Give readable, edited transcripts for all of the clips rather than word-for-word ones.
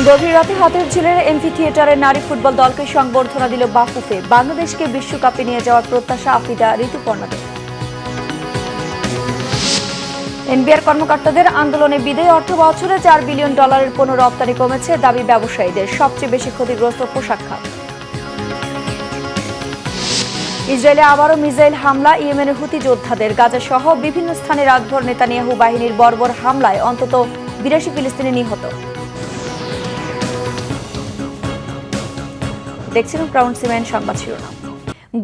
গভীর রাতে হাতের ঝিলের এমফি থিয়েটারে নারী ফুটবল দলকে সংবর্ধনা দিল বাফুফে। বাংলাদেশকে বিশ্বকাপে নিয়ে যাওয়ার প্রত্যাশা আফিদা ঋতুপর্ণাদের। এনবিআর কর্মকর্তাদের আন্দোলনে বিদায়ী অর্থ বছরে $4 বিলিয়ন পণ্য রপ্তানি কমেছে, দাবি ব্যবসায়ীদের। সবচেয়ে বেশি ক্ষতিগ্রস্ত পোশাক খাত। ইসরায়েলে আবারও মিসাইল হামলা, ইয়েমেনের হুতি যোদ্ধাদের। গাজা সহ বিভিন্ন স্থানে রাতভর নেতানিয়াহু বাহিনীর বর্বর হামলায় অন্তত 82 ফিলিস্তিনি নিহত। দেখছিলেন ক্রাউন সিমেন্ট সংবাদ শিরোনাম।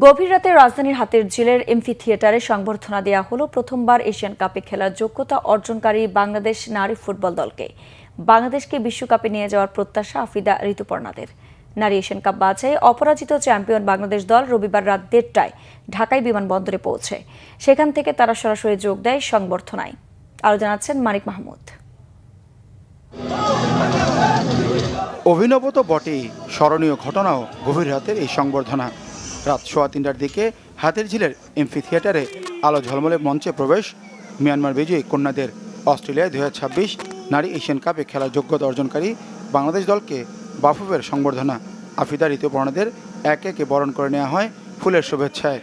গভীর রাতে রাজধানীর হাতের ঝিলের এমফি থিয়েটারে সংবর্ধনা দেওয়া হলো প্রথমবার এশিয়ান কাপে খেলার যোগ্যতা অর্জনকারী বাংলাদেশ নারী ফুটবল দলকে। বাংলাদেশকে বিশ্বকাপে নিয়ে যাওয়ার প্রত্যাশা আফিদা ঋতুপর্ণাদের। নারী এশিয়ান কাপ বাছাই অপরাজিত চ্যাম্পিয়ন বাংলাদেশ দল রবিবার রাত 1:30টায় ঢাকায় বিমানবন্দরে পৌঁছে। সেখান থেকে তারা সরাসরি যোগ দেয় সংবর্ধনায়। আরও জানাচ্ছেন মানিক মাহমুদ। অভিনব তো বটেই, স্মরণীয় ঘটনাও গভীর রাতের এই সংবর্ধনা। রাত 3:15টার দিকে হাতের ঝিলের এমফি থিয়েটারে আলো ঝলমলে মঞ্চে প্রবেশ মিয়ানমার বিজয়ী কন্যাদের। অস্ট্রেলিয়ায় 2026 নারী এশিয়ান কাপে খেলার যোগ্যতা অর্জনকারী বাংলাদেশ দলকে বাফুফের সংবর্ধনা। আফিদা ঋতুপর্ণাদের একে একে বরণ করে নেওয়া হয় ফুলের শুভেচ্ছায়।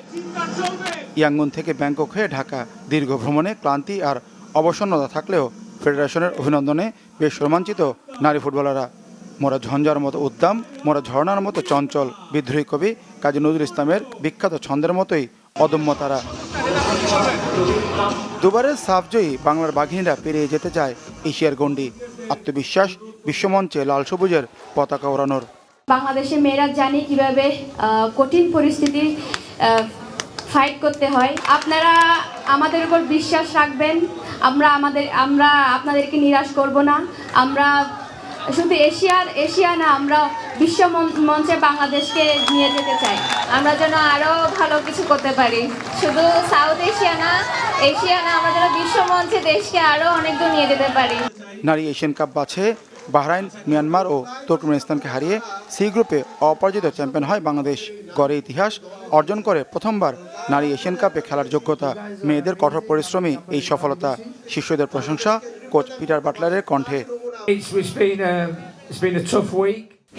ইয়াঙ্গুন থেকে ব্যাংকক হয়ে ঢাকা দীর্ঘ ভ্রমণে ক্লান্তি আর অবসন্নতা থাকলেও ফেডারেশনের অভিনন্দনে বেশ রোমাঞ্চিত নারী ফুটবলাররা। মোরা ঝঞ্ঝার মতো উদ্দাম, মোরা ঝর্ণার মতো চঞ্চল, বিদ্রোহী কবি কাজী নজরুল ইসলামের বিখ্যাত ছন্দের মতোই অদম্য তারা। দুবারের সাফজয়ী বাংলার বাঘিনীরা পেরিয়ে যেতে চায় এশিয়ার গণ্ডি। আত্মবিশ্বাস বিশ্বমঞ্চে লাল সবুজের পতাকা ওড়ানোর। বাংলাদেশের মেয়েরা জানে কিভাবে কঠিন পরিস্থিতি ফাইট করতে হয়। আপনারা আমাদের উপর বিশ্বাস রাখবেন। আমরা আপনাদেরকে নিরাশ করব না। আমরা শুধু এশিয়া না, আমরা বিশ্ব মঞ্চে বাংলাদেশকে নিয়ে যেতে চাই। আমরা যেন আরও ভালো কিছু করতে পারি। শুধু সাউথ এশিয়া না, আমরা যেন বিশ্ব মঞ্চে দেশকে আরও অনেক দূর নিয়ে যেতে পারি। নারী এশিয়ান কাপ বাছে বাহরাইন, মিয়ানমার ও তুর্কমেনিস্তানকে হারিয়ে সি গ্রুপে অপরাজিত চ্যাম্পিয়ন হয় বাংলাদেশ। গড়ে ইতিহাস অর্জন করে প্রথমবার নারী এশিয়ান কাপে খেলার যোগ্যতা। মেয়েদের কঠোর পরিশ্রমী এই সফলতা। শিষ্যদের প্রশংসা কোচ পিটার বাটলারের কণ্ঠে।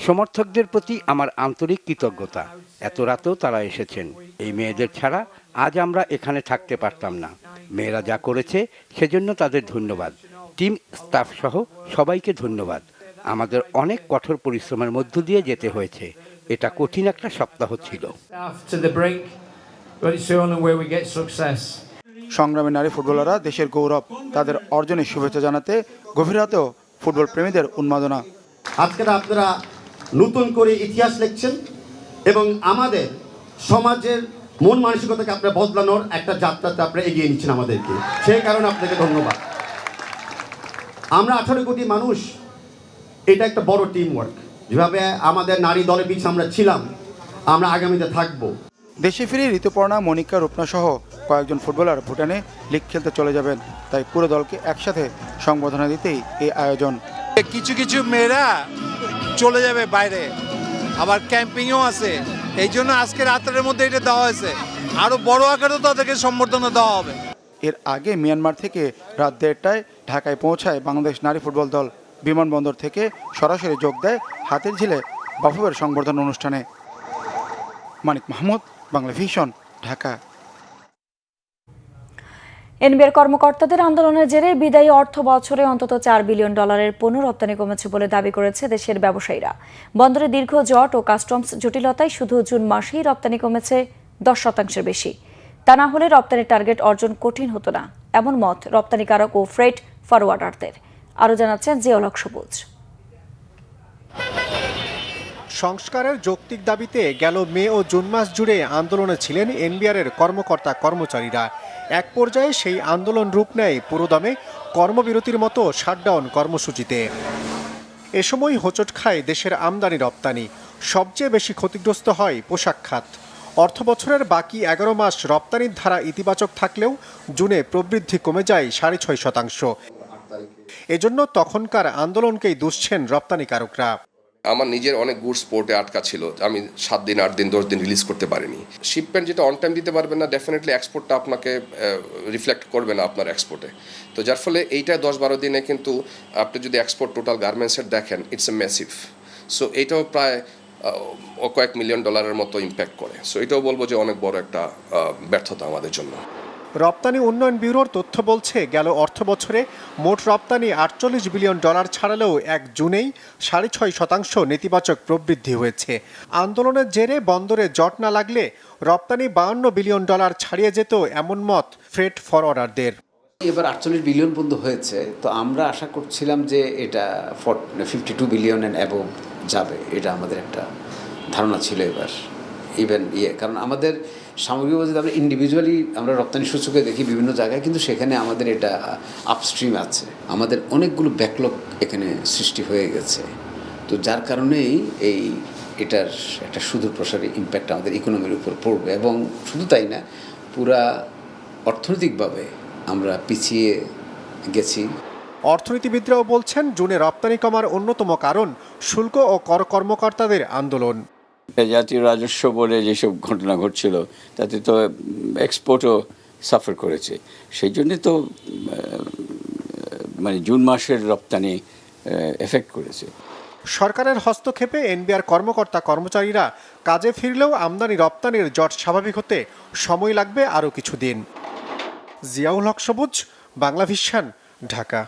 সমর্থকদের প্রতি আমার আন্তরিক কৃতজ্ঞতা। এত রাতেও তারা এসেছেন। এই মেয়েদের ছাড়া আজ আমরা এখানে থাকতে পারতাম না। মেয়েরা যা করেছে সেজন্য তাদের ধন্যবাদ। টিম স্টাফ সহ সবাইকে ধন্যবাদ। আমাদের অনেক কঠোর পরিশ্রমের মধ্য দিয়ে যেতে হয়েছে। এটা কঠিন একটা সপ্তাহ ছিল। সংগ্রামী নারী ফুটবলাররা দেশের গৌরব। তাদের অর্জনের শুভেচ্ছা জানাতে গভীর রাতেও ফুটবল প্রেমীদের উন্মাদনা। আজকে আপনারা নতুন করে ইতিহাস লিখছেন এবং আমাদের সমাজের মন মানসিকতাকে আপনারা বদলানোর একটা যাত্রাতে আপনারা এগিয়ে নিচ্ছেন আমাদেরকে। সেই কারণে আপনাকে ধন্যবাদ। আমরা 18 কোটি মানুষ, এটা একটা বড় টিম ওয়ার্ক। যেভাবে আমাদের নারী দলের পিছনে আমরা ছিলাম, আমরা আগামীতে থাকবো। দেশে ফিরে ঋতুপর্ণা, মনিকা, রূপনা সহ কয়েকজন ফুটবলার ভুটানে লিগ খেলতে চলে যাবেন। তাই পুরো দলকে একসাথে সংবর্ধনা দিতেই এই আয়োজন। কিছু কিছু মেয়েরা চলে যাবে বাইরে, আবার ক্যাম্পিংও আছে। এই জন্য আজকে রাতের মধ্যে এটা দেওয়া হয়েছে। আরো বড় আকারেও তাদেরকে সম্বর্ধনা দেওয়া হবে। এর আগে মিয়ানমার থেকে রাত 1:30টায় ঢাকায় পৌঁছায় বাংলাদেশ নারী ফুটবল দল। বিমানবন্দর থেকে সরাসরি যোগ দেয় হাতের ঝিলে বাফুফের সংবর্ধনা অনুষ্ঠানে। মানিক মাহমুদ, বাংলা ভিশন, ঢাকা। এনবিআর কর্মকর্তাদের আন্দোলনের জেরে বিদায়ী অর্থ বছরে অন্তত $4 বিলিয়ন পণ্য রপ্তানি কমেছে বলে দাবি করেছে দেশের ব্যবসায়ীরা। বন্দরে দীর্ঘ জট ও কাস্টমস জটিলতায় শুধু জুন মাসেই রপ্তানি কমেছে 10%-এর বেশি। তা না হলে রপ্তানির টার্গেট অর্জন কঠিন হতো না, এমন মত রপ্তানিকারক ও ফ্রেট ফরওয়ার্ডারদের। আরও জানাচ্ছেন জিয়াউল হক সবুজ। সংস্কারের যৌক্তিক দাবিতে গেল মে ও জুন মাস জুড়ে আন্দোলনে ছিলেন এনবিআরের কর্মকর্তা কর্মচারীরা। এক পর্যায়ে সেই আন্দোলন রূপ নেয় পুরোদমে কর্মবিরতির মতো শাটডাউন কর্মসূচিতে। এ সময় হোঁচট খায় দেশের আমদানি রপ্তানি। সবচেয়ে বেশি ক্ষতিগ্রস্ত হয় পোশাক খাত। অর্থবছরের বাকি 11 মাস রপ্তানির ধারা ইতিবাচক থাকলেও জুনে প্রবৃদ্ধি কমে যায় 6.5%। এজন্য তখনকার আন্দোলনকেই দুষছেন রপ্তানিকারকরা। আমার নিজের অনেক গুডস পোর্টে আটকা ছিল, আমি 7 দিন 8 দিন 10 দিন রিলিজ করতে পারিনি। শিপমেন্ট যেটা অন টাইম দিতে পারবেন না, ডেফিনেটলি এক্সপোর্টটা আপনাকে রিফ্লেক্ট করবে না আপনার এক্সপোর্টে। তো যার ফলে এইটা 10-12 দিনে কিন্তু আপনি যদি এক্সপোর্ট টোটাল গার্মেন্টসের দেখেন, ইটস এ ম্যাসিভ। সো এইটাও প্রায় কয়েক মিলিয়ন ডলারের মতো ইম্প্যাক্ট করে। সো এটাও বলবো যে অনেক বড় একটা ব্যর্থতা আমাদের জন্য। রপ্তানি উন্নয়ন ব্যুরোর তথ্য বলছে গেল অর্থ বছরে মোট রপ্তানি $48 বিলিয়ন ছাড়ালেও 1 জুনেই 6.5% নেতিবাচক প্রবৃদ্ধি হয়েছে। আন্দোলনের জেরে বন্দরে জট না লাগলে রপ্তানি $52 বিলিয়ন ছাড়িয়ে যেত, এমন মত ফ্রেট ফরওয়ার্ডারদের। এবার 48 বিলিয়ন পর্যন্ত হয়েছে, তো আমরা আশা করছিলাম যে এটা 52 বিলিয়ন এন্ড অ্যাবভ যাবে, এটা আমাদের একটা ধারণা ছিল। এবার ইভেন কারণ আমাদের সামগ্রিকভাবে যদি আমরা ইন্ডিভিজুয়ালি আমরা রপ্তানি সূচকে দেখি বিভিন্ন জায়গায়, কিন্তু সেখানে আমাদের এটা আপস্ট্রিম আছে, আমাদের অনেকগুলো ব্যাকলগ এখানে সৃষ্টি হয়ে গেছে। তো যার কারণেই এটার একটা সুদূর প্রসারী ইম্প্যাক্ট আমাদের ইকোনমির উপর পড়বে, এবং শুধু তাই না, পুরা অর্থনৈতিকভাবে আমরা পিছিয়ে গেছি। অর্থনীতিবিদরাও বলছেন জুনে রপ্তানি কমার অন্যতম কারণ শুল্ক ও কর কর্মকর্তাদের আন্দোলন। জাতীয় রাজস্ব বোর্ডে যেসব ঘটনা ঘটছিল তাতে তো এক্সপোর্টও সাফার করেছে, সেই জন্যে তো মানে জুন মাসের রপ্তানি এফেক্ট করেছে। সরকারের হস্তক্ষেপে এনবিআর কর্মকর্তা কর্মচারীরা কাজে ফিরলেও আমদানি রপ্তানির জট স্বাভাবিক হতে সময় লাগবে আরও কিছুদিন। জিয়াউল হক সবুজ, Bangla vision, Dhaka.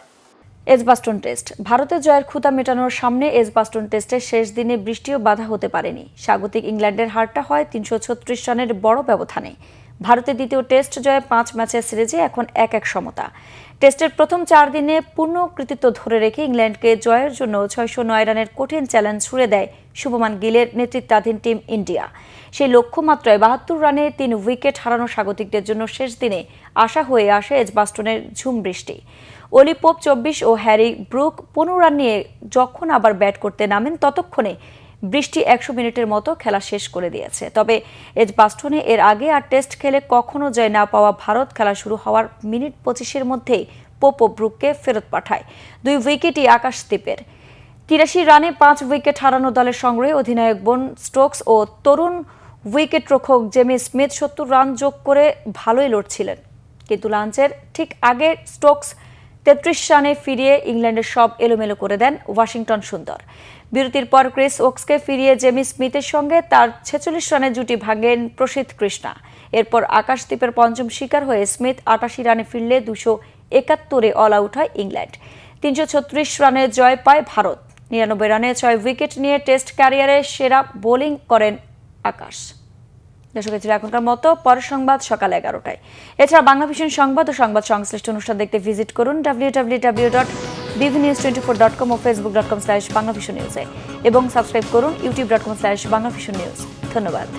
Edgbaston test ভারতের জয়ের খুঁতা মেটানোর সামনে এজবাস্টন টেস্টের শেষ দিনে বৃষ্টিও বাধা হতে পারেনি। স্বাগতিক ইংল্যান্ডের হারটা হয় 336 রানের বড় ব্যবধানে। ভারতের দ্বিতীয় টেস্ট জয়ে 5 ম্যাচের সিরিজে এখন 1-1 সমতা। টেস্টের প্রথম 4 দিনে পূর্ণ কৃতিত্ব ধরে রেখে ইংল্যান্ডকে জয়ের জন্য 609 রানের কঠিন চ্যালেঞ্জ ছুড়ে দেয় শুভমান গিলের নেতৃত্বাধীন টিম ইন্ডিয়া। সেই লক্ষ্যমাত্রায় 72 রানে 3 উইকেট হারানো স্বাগতিকদের জন্য শেষ দিনে আশা হয়ে আসে এজবাস্টনের ঝুম বৃষ্টি। অলি পোপ 24 ও হ্যারি ব্রুক 15 রান নিয়ে যখন আবার ব্যাট করতে নামেন, ততক্ষণে বৃষ্টি 100 মিনিটের মতো খেলা শেষ করে দিয়েছে। তবে এজবাস্টনে এর আগে আর টেস্ট খেলে কখনো জয় না পাওয়া ভারত খেলা শুরু হওয়ার মিনিট 25-এর মধ্যেই পোপ ও ব্রুককে ফেরত পাঠায়। 2 উইকেটই আকাশদ্বীপের। 83 রানে 5 উইকেট হারানো দলের সংগ্রহে অধিনায়ক বেন স্টোকস ও তরুণ উইকেট রক্ষক জেমি স্মিথ 70 রান যোগ করে ভালোই লড়ছিলেন, কিন্তু লাঞ্চের ঠিক আগে স্টোকস 33 রানে ফিরিয়ে ইংল্যান্ডের সব এলোমেলো করে দেন ওয়াশিংটন সুন্দর। বিরতির পর ক্রিস ওকসকে ফিরিয়ে জেমি স্মিথের সঙ্গে তার 46 রানের জুটি ভাঙেন প্রসিদ্ধ কৃষ্ণা। এরপর আকাশদ্বীপের পঞ্চম শিকার হয়ে স্মিথ 88 রানে ফিরলে 271-এ অল আউট হয় ইংল্যান্ড। 336 রানে জয় পায় ভারত। 99 রানে 6 উইকেট নিয়ে টেস্ট ক্যারিয়ারে সেরা বোলিং করেন আকাশ। দর্শক, ছিল এখনকার মতো। পরের সংবাদ সকাল 11টায়। এছাড়া বাংলা ভিশন সংবাদ ও সংবাদ সংশ্লিষ্ট অনুষ্ঠান দেখতে ভিজিট করুন www.bvnews24.com ও facebook.com/banglavisionnews এবং সাবস্ক্রাইব করুন youtube.com/banglavisionnews। ধন্যবাদ।